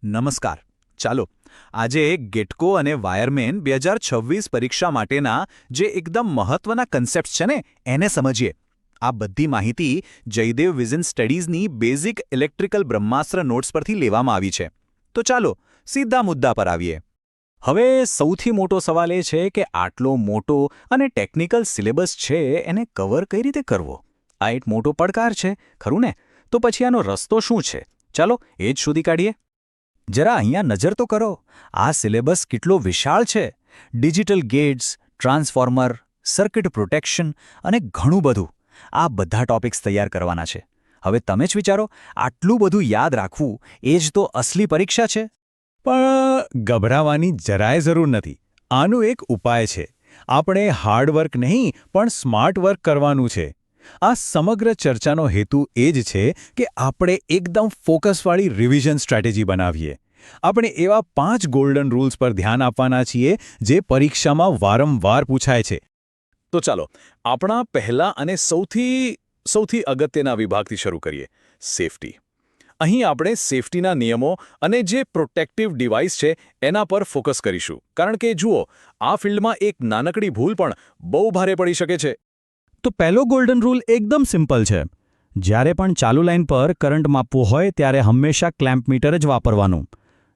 નમસ્કાર. ચાલો આજે ગેટકો અને વાયરમેન 2026 પરીક્ષા માટેના જે એકદમ મહત્વના કન્સેપ્ટ છે ને એને સમજીએ. આ બધી માહિતી જયદેવ વિઝન સ્ટડીઝની બેઝિક ઇલેક્ટ્રિકલ બ્રહ્માસ્ત્ર નોટ્સ પરથી લેવામાં આવી છે. તો ચાલો સીધા મુદ્દા પર આવીએ. હવે સૌથી મોટો સવાલ એ છે કે આટલો મોટો અને ટેકનિકલ સિલેબસ છે એને કવર કઈ રીતે કરવો? આ એક મોટો પડકાર છે, ખરું ને? તો પછી આનો રસ્તો શું છે? ચાલો એ જ શોધી કાઢીએ. જરા અહીંયા નજર તો કરો. આ સિલેબસ કેટલો વિશાળ છે. Digital gates, transformer, circuit protection અને ઘણું બધું. આ બધા ટોપિક્સ તૈયાર કરવાના છે. હવે તમે જ વિચારો, આટલું બધું યાદ રાખવું એ જ તો અસલી પરીક્ષા છે. પણ ગભરાવાની જરાય જરૂર નથી. આનું એક ઉપાય છે. આપણે હાર્ડવર્ક નહીં પણ સ્માર્ટ વર્ક કરવાનું છે. આ સમગ્ર ચર્ચાનો હેતુ એ જ છે કે આપણે એકદમ ફોકસવાળી રિવિઝન સ્ટ્રેટેજી બનાવીએ. આપણે એવા 5 ગોલ્ડન રૂલ્સ પર ધ્યાન આપવાના છીએ જે પરીક્ષામાં વારંવાર પૂછાય છે. તો ચાલો આપણા પહેલા અને સૌથી અગત્યના વિભાગથી શરૂ કરીએ, સેફટી. અહીં આપણે સેફટીના નિયમો અને જે પ્રોટેક્ટિવ ડિવાઇસ છે એના પર ફોકસ કરીશું, કારણ કે જુઓ, આ ફિલ્ડમાં એક નાનકડી ભૂલ પણ બહુ ભારે પડી શકે છે. તો પહેલો ગોલ્ડન રૂલ એકદમ સિમ્પલ છે. જ્યારે પણ ચાલુ લાઇન પર કરંટ માપવો હોય ત્યારે હંમેશા ક્લેમ્પ મીટર જ વાપરવાનું.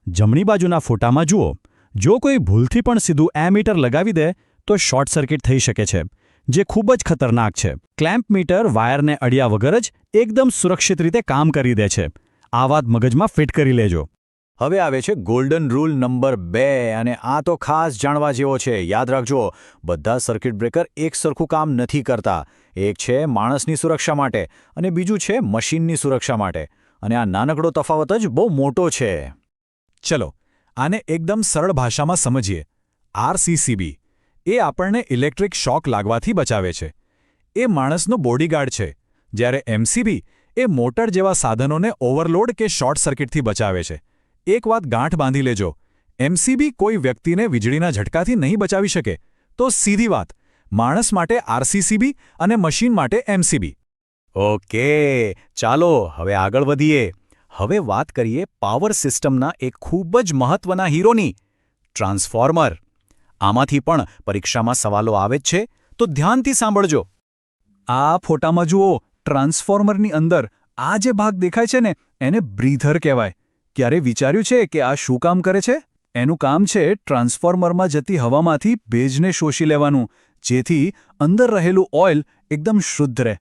જમણી બાજુના ફોટામાં જુઓ, જો કોઈ ભૂલથી પણ સીધું એમીટર લગાવી દે તો શોર્ટ સર્કિટ થઈ શકે છે, જે ખૂબ જ ખતરનાક છે. ક્લેમ્પ મીટર વાયરને અડ્યા વગર જ એકદમ સુરક્ષિત રીતે કામ કરી દે છે. આ વાત મગજમાં ફિટ કરી લેજો. હવે આવે છે ગોલ્ડન રૂલ નંબર 2 અને આ તો ખાસ જાણવા જેવો છે. યાદ રાખજો, બધા સર્કિટ બ્રેકર એક સરખું કામ નથી કરતા. એક છે માણસની સુરક્ષા માટે અને બીજું છે મશીનની સુરક્ષા માટે. અને આ નાનકડો તફાવત જ બહુ મોટો છે. ચલો આને એકદમ સરળ ભાષામાં સમજીએ. આરસીસીબી એ આપણને ઇલેક્ટ્રિક શોક લાગવાથી બચાવે છે. એ માણસનો બોડીગાર્ડ છે. જ્યારે એમસીબી એ મોટર જેવા સાધનોને ઓવરલોડ કે શોર્ટ સર્કિટથી બચાવે છે. એક વાત ગાંઠ બાંધી લેજો, એમસીબી કોઈ વ્યક્તિને વીજળીના ઝટકાથી નહીં બચાવી શકે. તો સીધી વાત, માણસ માટે આરસીસીબી અને મશીન માટે એમસીબી. ઓકે, ચાલો હવે આગળ વધીએ. હવે વાત કરીએ પાવર સિસ્ટમના એક ખૂબ જ મહત્વના હીરોની, ટ્રાન્સફોર્મર. આમાંથી પણ પરીક્ષામાં સવાલો આવે જ છે, તો ધ્યાનથી સાંભળજો. આ ફોટામાં જુઓ, ટ્રાન્સફોર્મરની અંદર આ જે ભાગ દેખાય છે ને એને બ્રીધર કહેવાય. ક્યારે વિચાર્યું છે કે આ શું કામ કરે છે? એનું કામ છે ટ્રાન્સફોર્મરમાં જતી હવામાંથી ભેજને શોષી લેવાનું, જેથી અંદર રહેલું ઓઇલ એકદમ શુદ્ધ રહે.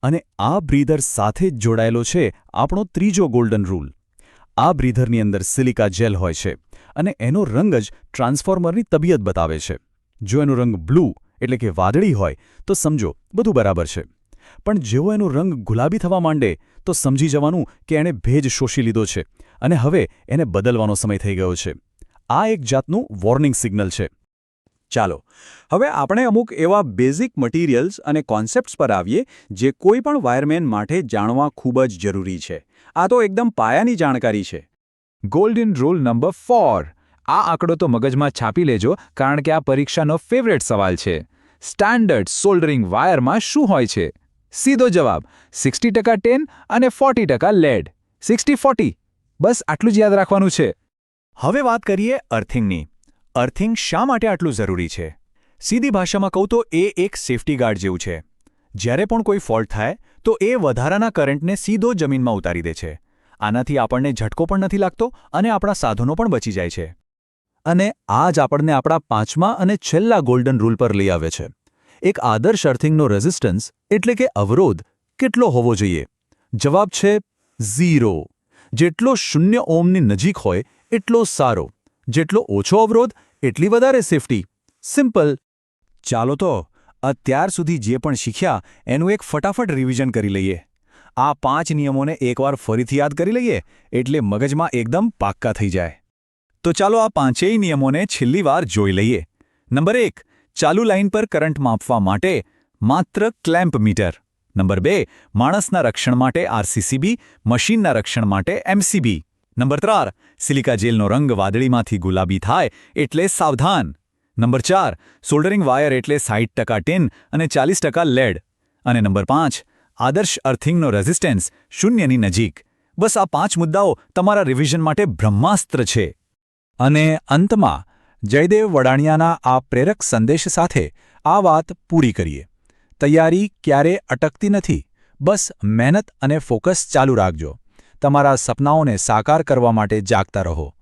અને આ બ્રીધર સાથે જ જોડાયેલો છે આપણો ત્રીજો ગોલ્ડન રૂલ. આ બ્રીધરની અંદર સિલિકા જેલ હોય છે અને એનો રંગ જ ટ્રાન્સફોર્મરની તબિયત બતાવે છે. જો એનો રંગ બ્લુ એટલે કે વાદળી હોય તો સમજો બધું બરાબર છે. પણ જેવો એનો રંગ ગુલાબી થવા માંડે તો સમજી જવાનું કે એણે ભેજ શોષી લીધો છે અને હવે એને બદલવાનો સમય થઈ ગયો છે. આ એક જાતનું વોર્નિંગ સિગ્નલ છે. ચાલો હવે આપણે અમુક એવા બેઝિક મટીરિયલ્સ અને કોન્સેપ્ટ્સ પર આવીએ જે કોઈ પણ વાયરમેન માટે જાણવા ખૂબ જ જરૂરી છે. આ તો એકદમ પાયાની જાણકારી છે. Golden rule number 4. આ આંકડો તો મગજમાં છાપી લેજો, કારણ કે આ પરીક્ષાનો ફેવરેટ સવાલ છે. સ્ટાન્ડર્ડ સોલ્ડરિંગ વાયરમાં શું હોય છે? સીધો જવાબ 60% ટેન અને 40% લેડ. 60-40. બસ આટલું જ યાદ રાખવાનું છે. હવે વાત કરીએ અર્થિંગની. અર્થિંગ શા માટે આટલું જરૂરી છે? સીધી ભાષામાં કહું તો એ એક સેફ્ટી ગાર્ડ જેવું છે. જ્યારે પણ કોઈ ફોલ્ટ થાય તો એ વધારાના કરંટને સીધો જમીનમાં ઉતારી દે છે. આનાથી આપણને ઝટકો પણ નથી લાગતો અને આપણા સાધનો પણ બચી જાય છે. અને આ જ આપણને આપણા 5મા અને છેલ્લા ગોલ્ડન રૂલ પર લઈ આવે છે. એક આદર્શ અર્થિંગનો રેઝિસ્ટન્સ એટલે કે અવરોધ કેટલો હોવો જોઈએ? જવાબ છે 0. જેટલો 0 ઓહ્મની નજીક હોય એટલો સારો. જેટલો ઓછો અવરોધ એટલી વધારે સેફટી. સિમ્પલ. ચાલો તો અત્યાર સુધી જે પણ શીખ્યા એનું એક ફટાફટ રિવિઝન કરી લઈએ. આ 5 નિયમોને એકવાર ફરીથી યાદ કરી લઈએ એટલે મગજમાં એકદમ પાક્કા થઈ જાય. તો ચાલો આ 5 નિયમોને છેલ્લી વાર જોઈ લઈએ. નંબર 1, ચાલુ લાઇન પર કરંટ માપવા માટે માત્ર ક્લેમ્પ મીટર. નંબર 2, માણસના રક્ષણ માટે આરસીસીબી, મશીનના રક્ષણ માટે એમસીબી. નંબર 3, સિલિકા જેલનો રંગ વાદળીમાંથી ગુલાબી થાય એટલે સાવધાન. નંબર 4, સોલ્ડરિંગ વાયર એટલે 60% ટીન અને 40% લેડ. અને નંબર 5, આદર્શ અર્થિંગનો રેઝિસ્ટન્સ 0ની નજીક. બસ આ 5 મુદ્દાઓ તમારા રિવિઝન માટે બ્રહ્માસ્ત્ર છે. અને અંતમાં જયદેવ વડાણિયાના આ પ્રેરક સંદેશ સાથે આ વાત પૂરી કરીએ. તૈયારી ક્યારે અટકતી નથી. બસ મહેનત અને ફોકસ ચાલુ રાખજો. તમારા સપનાઓને સાકાર કરવા માટે જાગતા રહો.